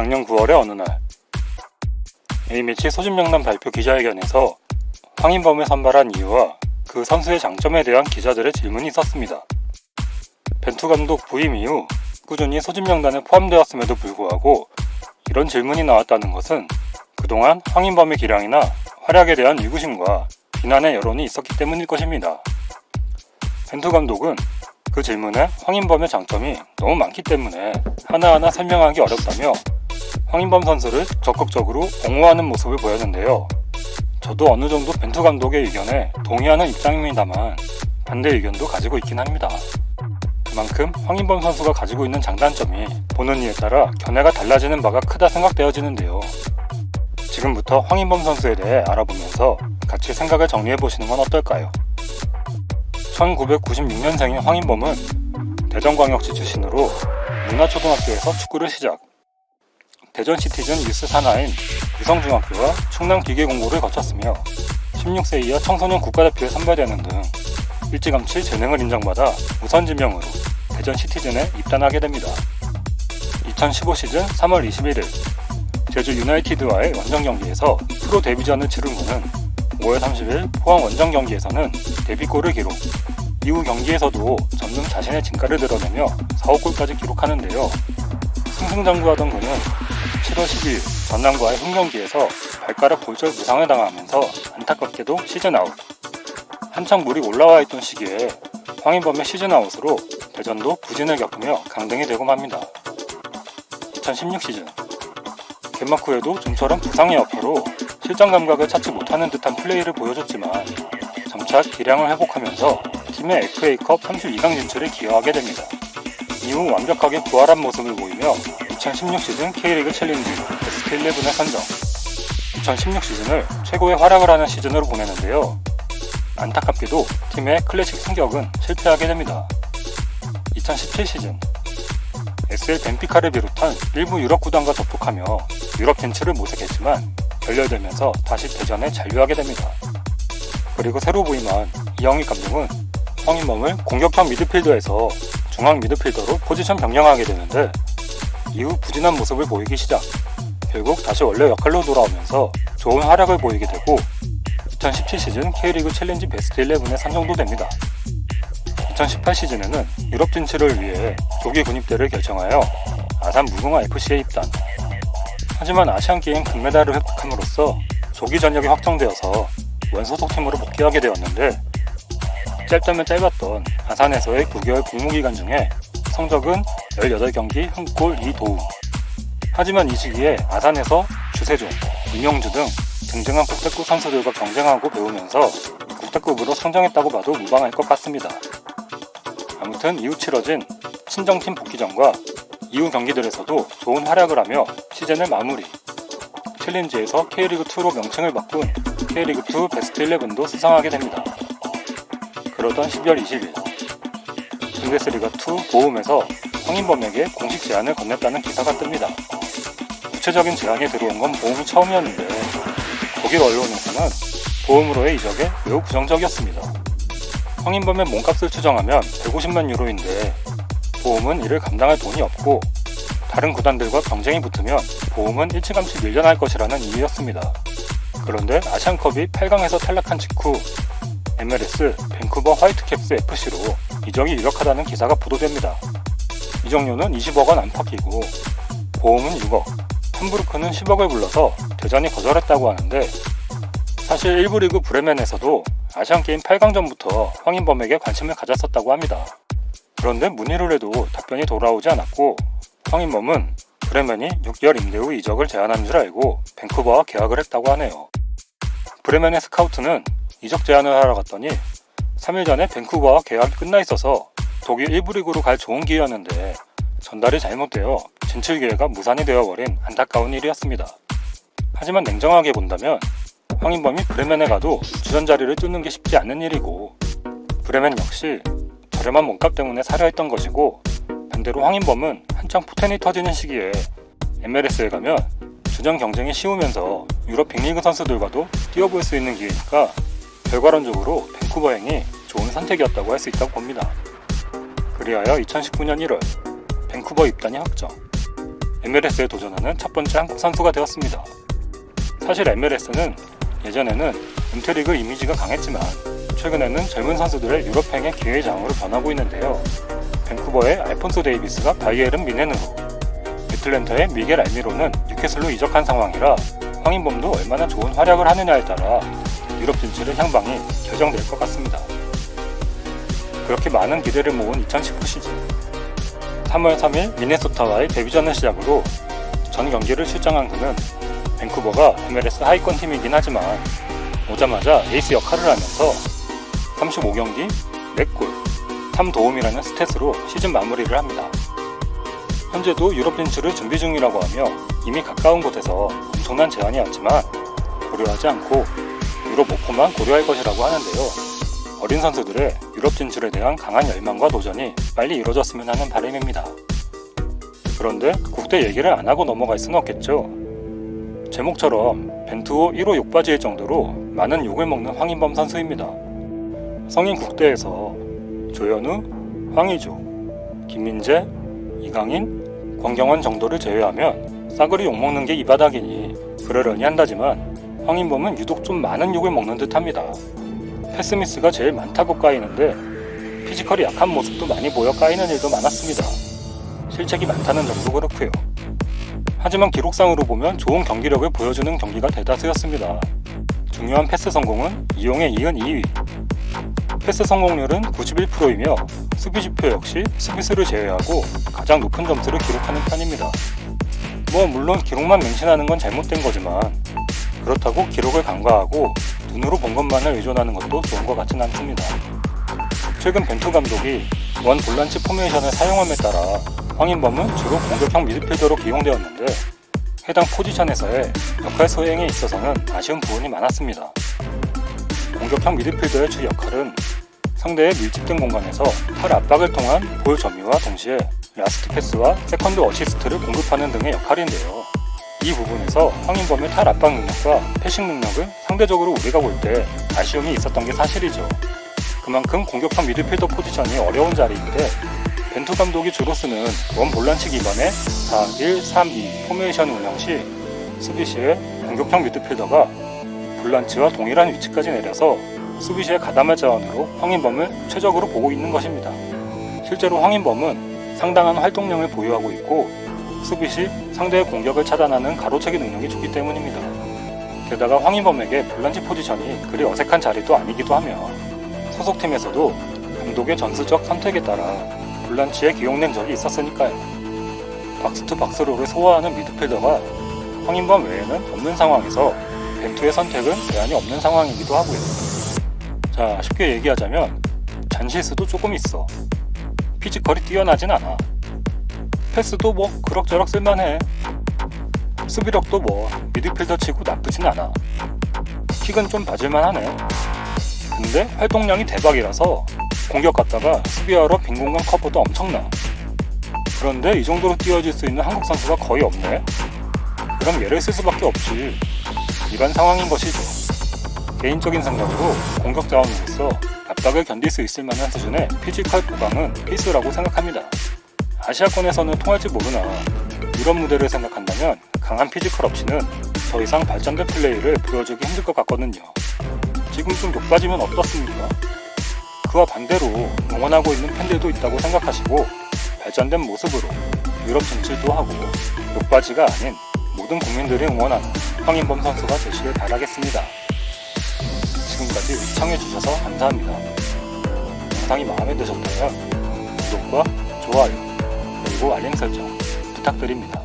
작년 9월의 어느 날 A매치 소집명단 발표 기자회견에서 황인범을 선발한 이유와 그 선수의 장점에 대한 기자들의 질문이 있었습니다. 벤투 감독 부임 이후 꾸준히 소집명단에 포함되었음에도 불구하고 이런 질문이 나왔다는 것은 그동안 황인범의 기량이나 활약에 대한 의구심과 비난의 여론이 있었기 때문일 것입니다. 벤투 감독은 그 질문에 황인범의 장점이 너무 많기 때문에 하나하나 설명하기 어렵다며 황인범 선수를 적극적으로 옹호하는 모습을 보였는데요. 저도 어느 정도 벤투 감독의 의견에 동의하는 입장입니다만 반대 의견도 가지고 있긴 합니다. 그만큼 황인범 선수가 가지고 있는 장단점이 보는 이에 따라 견해가 달라지는 바가 크다 생각되어지는데요. 지금부터 황인범 선수에 대해 알아보면서 같이 생각을 정리해보시는 건 어떨까요? 1996년생인 황인범은 대전광역시 출신으로 문화초등학교에서 축구를 시작, 대전 시티즌 유스 산하인 유성중학교와 충남 기계공고를 거쳤으며 16세 이하 청소년 국가대표에 선발되는 등 일찌감치 재능을 인정받아 우선 지명으로 대전 시티즌에 입단하게 됩니다. 2015 시즌 3월 21일 제주 유나이티드와의 원정 경기에서 프로 데뷔전을 치른 후는 5월 30일 포항 원정 경기에서는 데뷔골을 기록, 이후 경기에서도 점점 자신의 진가를 드러내며 4호골까지 기록하는데요. 승승장구하던 그는 7월 12일 전남과의 홈경기에서 발가락 골절 부상을 당하면서 안타깝게도 시즌 아웃. 한창 물이 올라와 있던 시기에 황인범의 시즌 아웃으로 대전도 부진을 겪으며 강등이 되고 맙니다. 2016 시즌 개막 후에도 좀처럼 부상의 여파로 실전 감각을 찾지 못하는 듯한 플레이를 보여줬지만 점차 기량을 회복하면서 팀의 FA컵 32강 진출에 기여하게 됩니다. 이후 완벽하게 부활한 모습을 보이며 2016 시즌 K리그 챌린지 베스트 11에 선정, 2016 시즌을 최고의 활약을 하는 시즌으로 보내는데요. 안타깝게도 팀의 클래식 승격은 실패하게 됩니다. 2017 시즌 SL 벤피카를 비롯한 일부 유럽 구단과 접촉하며 유럽 진출을 모색했지만 결렬되면서 다시 대전에 잔류하게 됩니다. 그리고 새로 부임한 이영익 감독은 황인범을 공격형 미드필더에서 중앙 미드필더로 포지션 변경하게 되는데 이후 부진한 모습을 보이기 시작, 결국 다시 원래 역할로 돌아오면서 좋은 활약을 보이게 되고 2017 시즌 K리그 챌린지 베스트 11에 선정도 됩니다. 2018 시즌에는 유럽 진출을 위해 조기 군입대를 결정하여 아산 무궁화 FC에 입단. 하지만 아시안게임 금메달을 획득함으로써 조기 전역이 확정되어서 원소속팀으로 복귀하게 되었는데 짧다면 짧았던 아산에서의 9개월 복무기간 중에 성적은 18경기 1골 2도움. 하지만 이 시기에 아산에서 주세종, 임영주 등 쟁쟁한 국대급 선수들과 경쟁하고 배우면서 국대급으로 성장했다고 봐도 무방할 것 같습니다. 아무튼 이후 치러진 친정팀 복귀전과 이후 경기들에서도 좋은 활약을 하며 시즌을 마무리, 챌린지에서 K리그2로 명칭을 바꾼 K리그2 베스트 11도 수상하게 됩니다. 그러던 12월 20일 분데스리가2 보움에서 황인범에게 공식 제안을 건넸다는 기사가 뜹니다. 구체적인 제안이 들어온 건 보움이 처음이었는데 독일 언론에서는 보움으로의 이적에 매우 부정적이었습니다. 황인범의 몸값을 추정하면 150만 유로인데 보움은 이를 감당할 돈이 없고 다른 구단들과 경쟁이 붙으면 보움은 일찌감치 밀려날 것이라는 이유였습니다. 그런데 아시안컵이 8강에서 탈락한 직후 MLS 밴쿠버 화이트캡스 FC로 이적이 유력하다는 기사가 보도됩니다. 이적료는 20억 원 안팎이고 보험은 6억, 함부르크는 10억을 불러서 대전이 거절했다고 하는데 사실 1부 리그 브레멘에서도 아시안게임 8강전부터 황인범에게 관심을 가졌었다고 합니다. 그런데 문의를 해도 답변이 돌아오지 않았고 황인범은 브레멘이 6개월 임대 후 이적을 제안한 줄 알고 밴쿠버와 계약을 했다고 하네요. 브레멘의 스카우트는 이적 제안을 하러 갔더니 3일 전에 밴쿠버와 계약이 끝나 있어서 독일 1부 리그로 갈 좋은 기회였는데 전달이 잘못되어 진출 기회가 무산이 되어버린 안타까운 일이었습니다. 하지만 냉정하게 본다면 황인범이 브레멘에 가도 주전 자리를 뚫는 게 쉽지 않은 일이고 브레멘 역시 저렴한 몸값 때문에 사려 했던 것이고 반대로 황인범은 한창 포텐이 터지는 시기에 MLS에 가면 주전 경쟁이 쉬우면서 유럽 빅리그 선수들과도 뛰어볼 수 있는 기회니까 결과론적으로 밴쿠버행이 좋은 선택이었다고 할 수 있다고 봅니다. 그리하여 2019년 1월 밴쿠버 입단이 확정. MLS에 도전하는 첫 번째 한국 선수가 되었습니다. 사실 MLS는 예전에는 은퇴리그 이미지가 강했지만 최근에는 젊은 선수들의 유럽행의 기회의 장으로 변하고 있는데요. 밴쿠버의 알폰소 데이비스가 바이에른 미넨으로, 애틀랜타의 미겔 알미로는 뉴캐슬로 이적한 상황이라 황인범도 얼마나 좋은 활약을 하느냐에 따라 유럽 진출의 향방이 결정될 것 같습니다. 그렇게 많은 기대를 모은 2019 시즌 3월 3일 미네소타와의 데뷔전을 시작으로 전 경기를 출장한 그는 밴쿠버가 MLS 하위권 팀이긴 하지만 오자마자 에이스 역할을 하면서 35경기 4골 3도움이라는 스탯으로 시즌 마무리를 합니다. 현재도 유럽 진출을 준비 중이라고 하며 이미 가까운 곳에서 엄청난 제안이었지만 고려하지 않고 유럽 오퍼만 고려할 것이라고 하는데요. 어린 선수들의 유럽 진출에 대한 강한 열망과 도전이 빨리 이루어졌으면 하는 바람입니다. 그런데 국대 얘기를 안 하고 넘어갈 수는 없겠죠. 제목처럼 벤투호 1호 욕바지일 정도로 많은 욕을 먹는 황인범 선수입니다. 성인 국대에서 조현우, 황의조, 김민재, 이강인, 권경원 정도를 제외하면 싸그리 욕먹는 게 이 바닥이니 그러려니 한다지만 황인범은 유독 좀 많은 욕을 먹는 듯 합니다. 패스미스가 제일 많다고 까이는데 피지컬이 약한 모습도 많이 보여 까이는 일도 많았습니다. 실책이 많다는 점도 그렇고요. 하지만 기록상으로 보면 좋은 경기력을 보여주는 경기가 대다수였습니다. 중요한 패스 성공은 이용에 이은 2위. 패스 성공률은 91%이며 수비지표 역시 수비수를 제외하고 가장 높은 점수를 기록하는 편입니다. 물론 기록만 맹신하는 건 잘못된 거지만 그렇다고 기록을 간과하고 눈으로 본 것만을 의존하는 것도 좋은 것 같진 않습니다. 최근 벤투 감독이 원 볼란치 포메이션을 사용함에 따라 황인범은 주로 공격형 미드필더로 기용되었는데 해당 포지션에서의 역할 수행에 있어서는 아쉬운 부분이 많았습니다. 공격형 미드필더의 주 역할은 상대의 밀집된 공간에서 탈 압박을 통한 볼 점유와 동시에 라스트 패스와 세컨드 어시스트를 공급하는 등의 역할인데요. 이 부분에서 황인범의 탈 압박 능력과 패싱 능력을 상대적으로 우리가 볼 때 아쉬움이 있었던 게 사실이죠. 그만큼 공격형 미드필더 포지션이 어려운 자리인데 벤투 감독이 주로 쓰는 원 볼란치 기반의 4-1-3-2 포메이션 운영 시 수비 시에 공격형 미드필더가 볼란치와 동일한 위치까지 내려서 수비 시에 가담할 자원으로 황인범을 최적으로 보고 있는 것입니다. 실제로 황인범은 상당한 활동량을 보유하고 있고 수비 시 상대의 공격을 차단하는 가로채기 능력이 좋기 때문입니다. 게다가 황인범에게 볼란치 포지션이 그리 어색한 자리도 아니기도 하며 소속팀에서도 감독의 전술적 선택에 따라 볼란치에 기용된 적이 있었으니까요. 박스투 박스로를 소화하는 미드필더가 황인범 외에는 없는 상황에서 벤투의 선택은 제한이 없는 상황이기도 하고요. 자, 쉽게 얘기하자면 잔실수도 조금 있어. 피지컬이 뛰어나진 않아. 패스도 그럭저럭 쓸만해. 수비력도 미드필더 치고 나쁘진 않아. 킥은 좀 봐줄만 하네. 근데 활동량이 대박이라서 공격 갔다가 수비하러 빈 공간 커버도 엄청나. 그런데 이 정도로 뛰어질 수 있는 한국 선수가 거의 없네. 그럼 얘를 쓸 수밖에 없지. 이런 상황인 것이죠. 개인적인 생각으로 공격 자원으로서 압박을 견딜 수 있을 만한 수준의 피지컬 보강은 필수라고 생각합니다. 아시아권에서는 통할지 모르나 유럽 무대를 생각한다면 강한 피지컬 없이는 더 이상 발전된 플레이를 보여주기 힘들 것 같거든요. 지금 좀 욕빠지면 어떻습니까? 그와 반대로 응원하고 있는 팬들도 있다고 생각하시고 발전된 모습으로 유럽 진출도 하고 욕빠지가 아닌 모든 국민들이 응원하는 황인범 선수가 되시길 바라겠습니다. 지금까지 시청해주셔서 감사합니다. 영상이 마음에 드셨다면 구독과 좋아요 그리고 알림 설정 부탁드립니다.